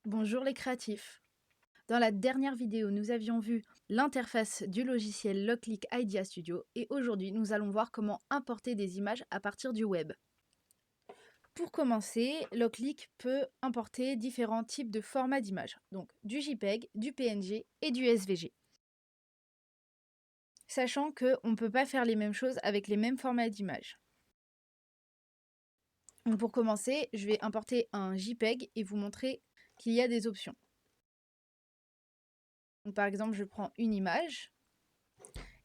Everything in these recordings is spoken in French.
Bonjour les créatifs. Dans la dernière vidéo, nous avions vu l'interface du logiciel Locliq Idea Studio et aujourd'hui, nous allons voir comment importer des images à partir du web. Pour commencer, Locliq peut importer différents types de formats d'images, donc du JPEG, du PNG et du SVG. Sachant qu'on ne peut pas faire les mêmes choses avec les mêmes formats d'images. Donc pour commencer, je vais importer un JPEG et vous montrer qu'il y a des options. Donc par exemple, je prends une image.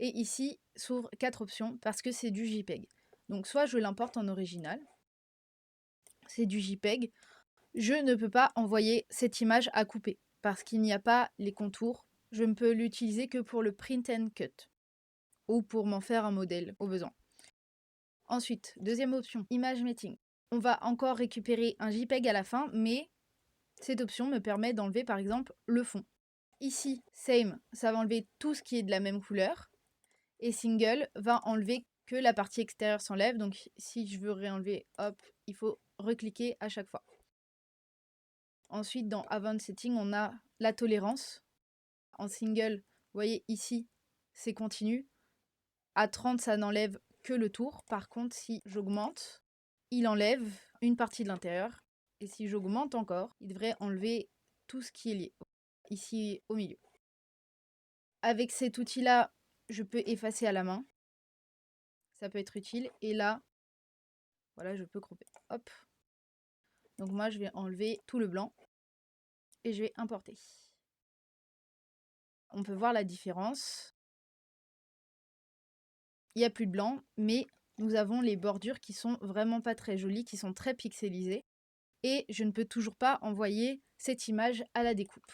Et ici s'ouvrent 4 options parce que c'est du JPEG. Donc soit je l'importe en original, c'est du JPEG. Je ne peux pas envoyer cette image à couper parce qu'il n'y a pas les contours. Je ne peux l'utiliser que pour le print and cut ou pour m'en faire un modèle au besoin. Ensuite, deuxième option, image mating. On va encore récupérer un JPEG à la fin, mais cette option me permet d'enlever par exemple le fond. Ici, same, ça va enlever tout ce qui est de la même couleur. Et single va enlever que la partie extérieure s'enlève. Donc si je veux réenlever, hop, il faut recliquer à chaque fois. Ensuite, dans Advanced Setting, on a la tolérance. En single, vous voyez ici, c'est continu. À 30, ça n'enlève que le tour. Par contre, si j'augmente, il enlève une partie de l'intérieur. Et si j'augmente encore, il devrait enlever tout ce qui est lié, ici au milieu. Avec cet outil-là, je peux effacer à la main. Ça peut être utile. Et là, voilà, je peux couper. Hop. Donc moi, je vais enlever tout le blanc et je vais importer. On peut voir la différence. Il n'y a plus de blanc, mais nous avons les bordures qui sont vraiment pas très jolies, qui sont très pixelisées. Et je ne peux toujours pas envoyer cette image à la découpe.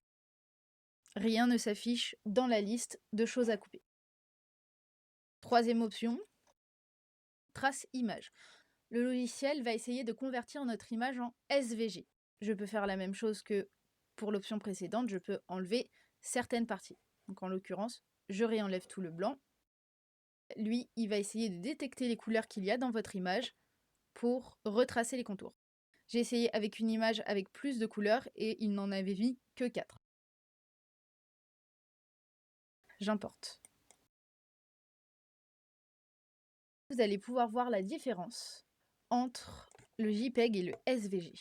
Rien ne s'affiche dans la liste de choses à couper. Troisième option, trace image. Le logiciel va essayer de convertir notre image en SVG. Je peux faire la même chose que pour l'option précédente, je peux enlever certaines parties. Donc en l'occurrence, je réenlève tout le blanc. Lui, il va essayer de détecter les couleurs qu'il y a dans votre image pour retracer les contours. J'ai essayé avec une image avec plus de couleurs et il n'en avait mis que 4. J'importe. Vous allez pouvoir voir la différence entre le JPEG et le SVG.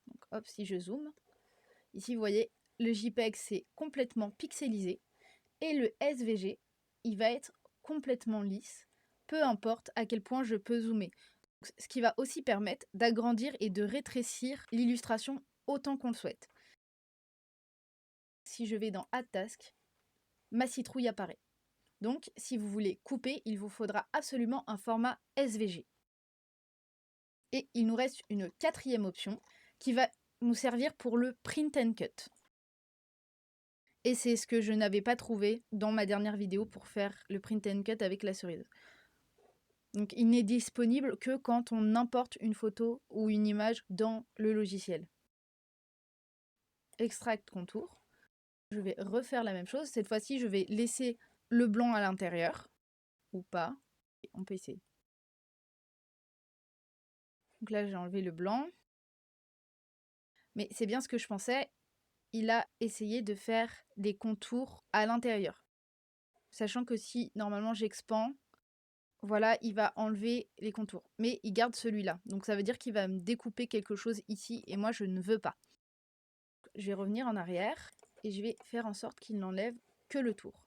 Donc hop, si je zoome, ici vous voyez, le JPEG c'est complètement pixelisé et le SVG, il va être complètement lisse, peu importe à quel point je peux zoomer. Ce qui va aussi permettre d'agrandir et de rétrécir l'illustration autant qu'on le souhaite. Si je vais dans Add Task, ma citrouille apparaît. Donc, si vous voulez couper, il vous faudra absolument un format SVG. Et il nous reste une quatrième option qui va nous servir pour le print and cut. Et c'est ce que je n'avais pas trouvé dans ma dernière vidéo pour faire le print and cut avec la cerise. Donc il n'est disponible que quand on importe une photo ou une image dans le logiciel. Extract contour. Je vais refaire la même chose. Cette fois-ci, je vais laisser le blanc à l'intérieur. Ou pas. On peut essayer. Donc là, j'ai enlevé le blanc. Mais c'est bien ce que je pensais. Il a essayé de faire des contours à l'intérieur. Sachant que si, normalement, j'expand, voilà, il va enlever les contours. Mais il garde celui-là. Donc ça veut dire qu'il va me découper quelque chose ici. Et moi, je ne veux pas. Je vais revenir en arrière. Et je vais faire en sorte qu'il n'enlève que le tour.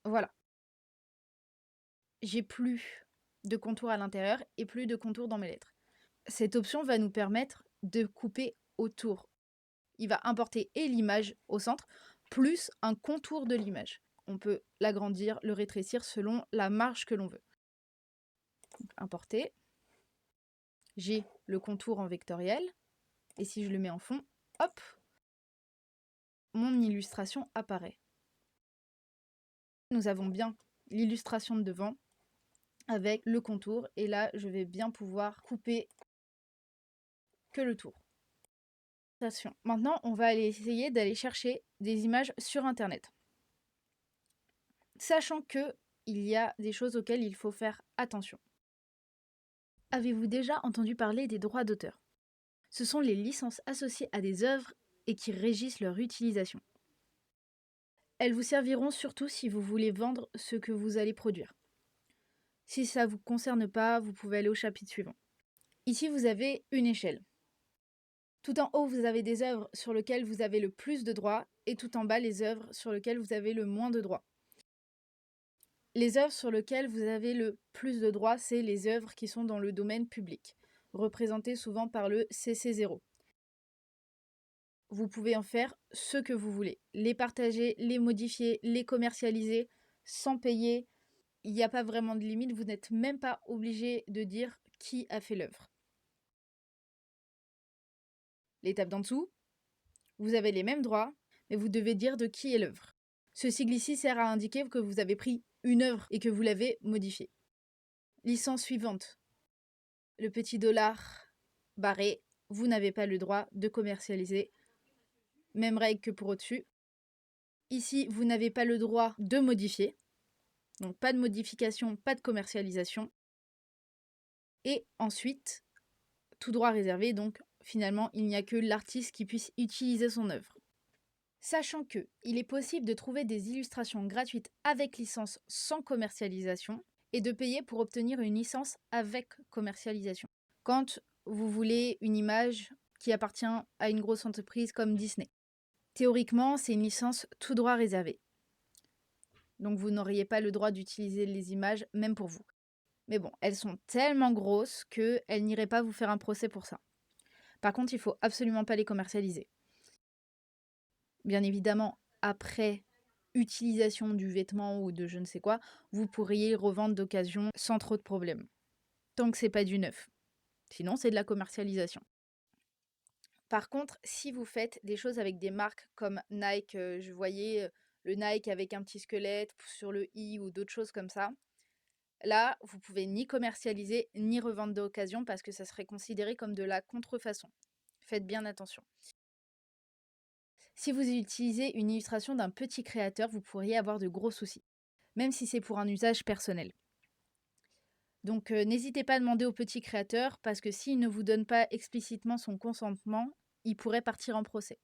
Voilà. J'ai plus de contours à l'intérieur et plus de contours dans mes lettres. Cette option va nous permettre de couper autour. Il va importer et l'image au centre, plus un contour de l'image. On peut l'agrandir, le rétrécir selon la marge que l'on veut. Donc, importer. J'ai le contour en vectoriel. Et si je le mets en fond, hop, mon illustration apparaît. Nous avons bien l'illustration de devant avec le contour. Et là, je vais bien pouvoir couper que le tour. Maintenant, on va aller essayer d'aller chercher des images sur Internet. Sachant que il y a des choses auxquelles il faut faire attention. Avez-vous déjà entendu parler des droits d'auteur? Ce sont les licences associées à des œuvres et qui régissent leur utilisation. Elles vous serviront surtout si vous voulez vendre ce que vous allez produire. Si ça ne vous concerne pas, vous pouvez aller au chapitre suivant. Ici, vous avez une échelle. Tout en haut, vous avez des œuvres sur lesquelles vous avez le plus de droits et tout en bas, les œuvres sur lesquelles vous avez le moins de droits. Les œuvres sur lesquelles vous avez le plus de droits, c'est les œuvres qui sont dans le domaine public, représentées souvent par le CC0. Vous pouvez en faire ce que vous voulez, les partager, les modifier, les commercialiser sans payer. Il n'y a pas vraiment de limite, vous n'êtes même pas obligé de dire qui a fait l'œuvre. L'étape d'en dessous, vous avez les mêmes droits, mais vous devez dire de qui est l'œuvre. Ce sigle ici sert à indiquer que vous avez pris une œuvre et que vous l'avez modifiée. Licence suivante. Le petit dollar barré, vous n'avez pas le droit de commercialiser. Même règle que pour au-dessus. Ici, vous n'avez pas le droit de modifier. Donc pas de modification, pas de commercialisation. Et ensuite, tout droit réservé, donc finalement, il n'y a que l'artiste qui puisse utiliser son œuvre. Sachant que il est possible de trouver des illustrations gratuites avec licence sans commercialisation et de payer pour obtenir une licence avec commercialisation. Quand vous voulez une image qui appartient à une grosse entreprise comme Disney. Théoriquement, c'est une licence tout droit réservée. Donc vous n'auriez pas le droit d'utiliser les images, même pour vous. Mais bon, elles sont tellement grosses qu'elles n'iraient pas vous faire un procès pour ça. Par contre, il ne faut absolument pas les commercialiser. Bien évidemment, après utilisation du vêtement ou de je ne sais quoi, vous pourriez revendre d'occasion sans trop de problèmes. Tant que c'est pas du neuf. Sinon, c'est de la commercialisation. Par contre, si vous faites des choses avec des marques comme Nike, je voyais le Nike avec un petit squelette sur le i ou d'autres choses comme ça, là, vous pouvez ni commercialiser ni revendre d'occasion parce que ça serait considéré comme de la contrefaçon. Faites bien attention. Si vous utilisez une illustration d'un petit créateur, vous pourriez avoir de gros soucis, même si c'est pour un usage personnel. Donc n'hésitez pas à demander au petit créateur parce que s'il ne vous donne pas explicitement son consentement, il pourrait partir en procès.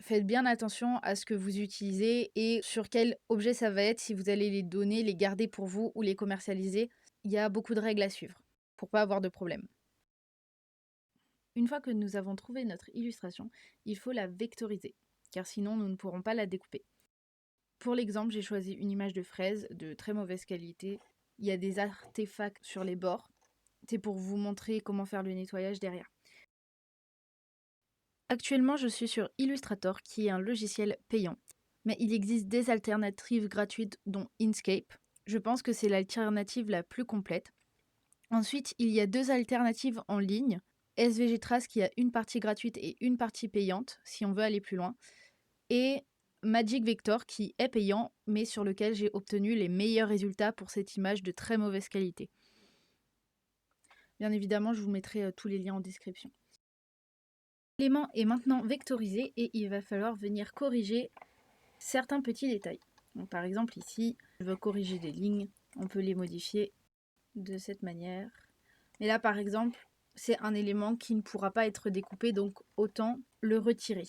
Faites bien attention à ce que vous utilisez et sur quel objet ça va être, si vous allez les donner, les garder pour vous ou les commercialiser. Il y a beaucoup de règles à suivre pour pas avoir de problème. Une fois que nous avons trouvé notre illustration, il faut la vectoriser, car sinon nous ne pourrons pas la découper. Pour l'exemple, j'ai choisi une image de fraise de très mauvaise qualité. Il y a des artefacts sur les bords. C'est pour vous montrer comment faire le nettoyage derrière. Actuellement, je suis sur Illustrator, qui est un logiciel payant. Mais il existe des alternatives gratuites, dont Inkscape. Je pense que c'est l'alternative la plus complète. Ensuite, il y a 2 alternatives en ligne. SVG Trace qui a une partie gratuite et une partie payante, si on veut aller plus loin. Et Magic Vector qui est payant, mais sur lequel j'ai obtenu les meilleurs résultats pour cette image de très mauvaise qualité. Bien évidemment, je vous mettrai tous les liens en description. L'élément est maintenant vectorisé et il va falloir venir corriger certains petits détails. Donc, par exemple ici, je veux corriger des lignes, on peut les modifier de cette manière. Mais là par exemple, c'est un élément qui ne pourra pas être découpé, donc autant le retirer.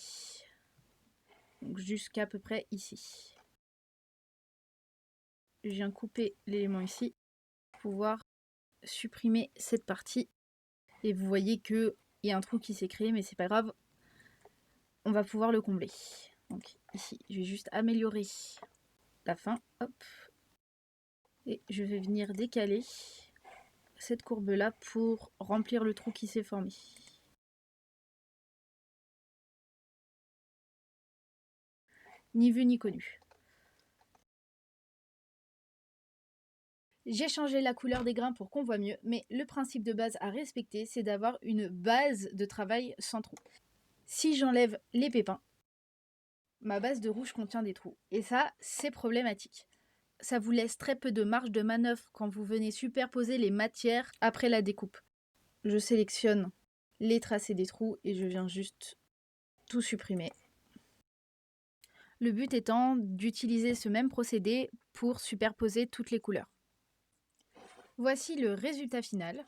Donc jusqu'à peu près ici. Je viens couper l'élément ici pour pouvoir supprimer cette partie. Et vous voyez qu'il y a un trou qui s'est créé, mais c'est pas grave. On va pouvoir le combler. Donc ici, je vais juste améliorer la fin. Hop. Et je vais venir décaler cette courbe là pour remplir le trou qui s'est formé. Ni vu ni connu. J'ai changé la couleur des grains pour qu'on voit mieux, mais le principe de base à respecter, c'est d'avoir une base de travail sans trou. Si j'enlève les pépins, ma base de rouge contient des trous. Et ça, c'est problématique. Ça vous laisse très peu de marge de manœuvre quand vous venez superposer les matières après la découpe. Je sélectionne les tracés des trous et je viens juste tout supprimer. Le but étant d'utiliser ce même procédé pour superposer toutes les couleurs. Voici le résultat final.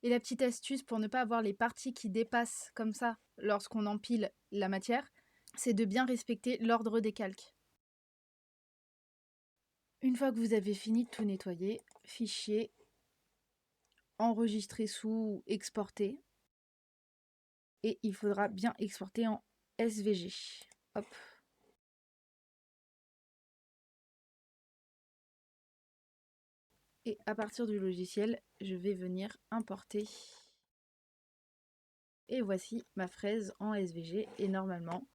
Et la petite astuce pour ne pas avoir les parties qui dépassent comme ça lorsqu'on empile la matière, c'est de bien respecter l'ordre des calques. Une fois que vous avez fini de tout nettoyer, fichier, enregistrer sous, exporter. Et il faudra bien exporter en SVG. Hop. Et à partir du logiciel, je vais venir importer. Et voici ma fraise en SVG. Et normalement,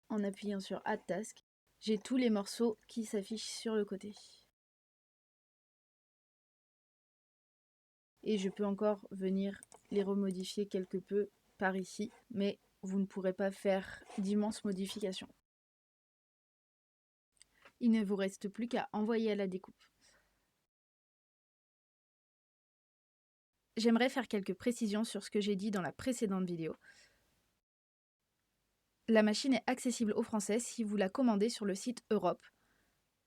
en appuyant sur Add Task, j'ai tous les morceaux qui s'affichent sur le côté. Et je peux encore venir les remodifier quelque peu par ici, mais vous ne pourrez pas faire d'immenses modifications. Il ne vous reste plus qu'à envoyer à la découpe. J'aimerais faire quelques précisions sur ce que j'ai dit dans la précédente vidéo. La machine est accessible aux Français si vous la commandez sur le site Europe,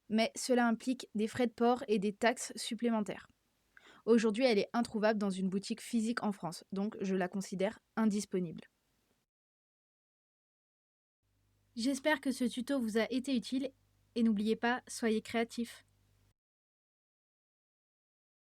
mais cela implique des frais de port et des taxes supplémentaires. Aujourd'hui, elle est introuvable dans une boutique physique en France, donc je la considère indisponible. J'espère que ce tuto vous a été utile et n'oubliez pas, soyez créatifs.